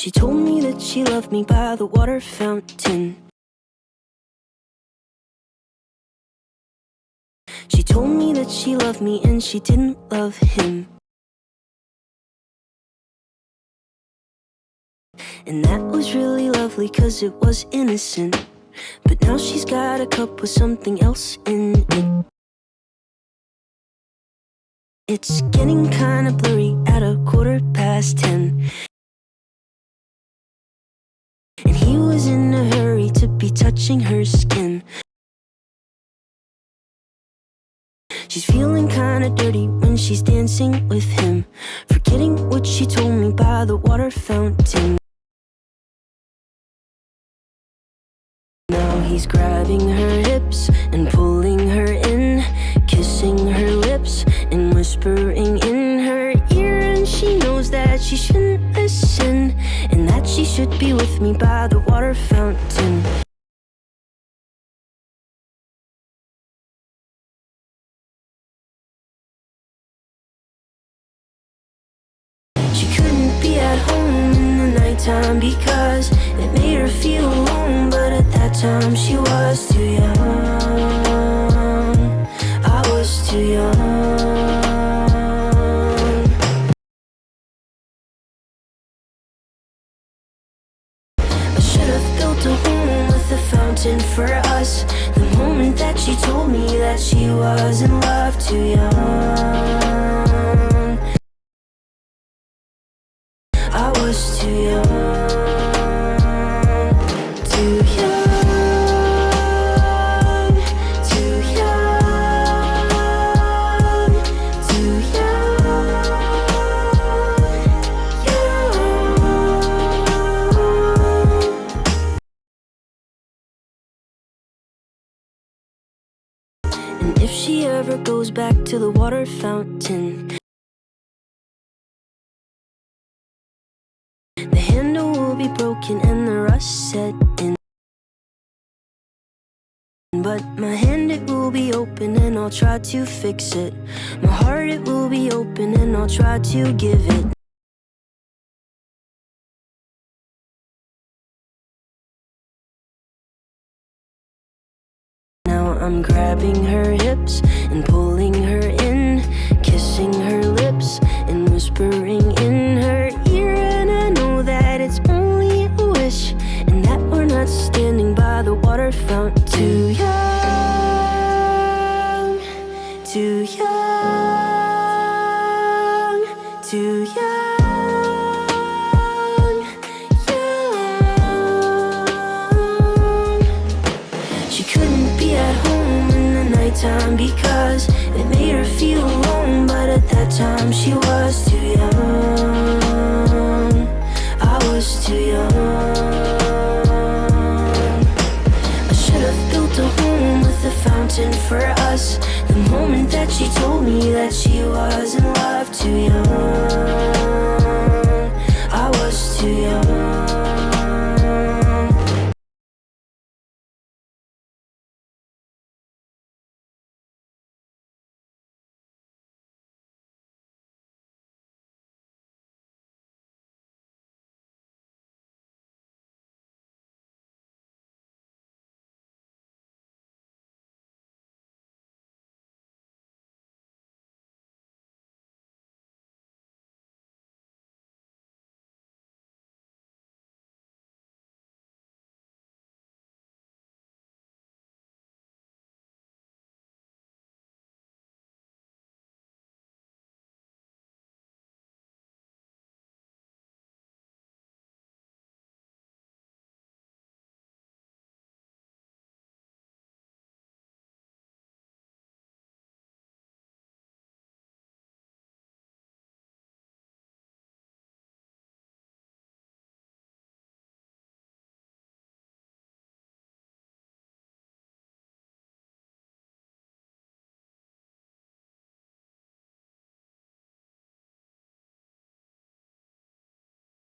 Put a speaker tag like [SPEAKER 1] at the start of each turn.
[SPEAKER 1] She told me that she loved me by the water fountain. She told me that she loved me and she didn't love him. And that was really lovely cause it was innocent. But now she's got a cup with something else in it. It's getting kinda blurry at 10:15. And he was in a hurry to be touching her skin. She's feeling kinda dirty when she's dancing with him, forgetting what she told me by the water fountain. Now he's grabbing her hips and pulling her in, kissing her lips and whispering in her ear. And she knows that she shouldn't listen, and that she should be with me by the water fountain. She couldn't be at home in the nighttime because it made her feel alone. But at that time she was too young. I was too young. I should have built a home with a fountain for us. The moment that she told me that she was in love, too young. I was too young. Too young. Too young. Too young. And if she ever goes back to the water fountain, the handle will be broken and the rust set in. But my hand, it will be open and I'll try to fix it. My heart, it will be open and I'll try to give it. Now I'm grabbing her hips and pulling her in, kissing her lips and whispering in her ear. And I know that it's only a wish, and that we're not standing by the water fountain. Too young, too young, too young, young. She couldn't be at home in the nighttime because it made her feel alone. But at that time she was too young. I was too young. I should have built a home with a fountain for us. The moment that she told me that she was in love, too young.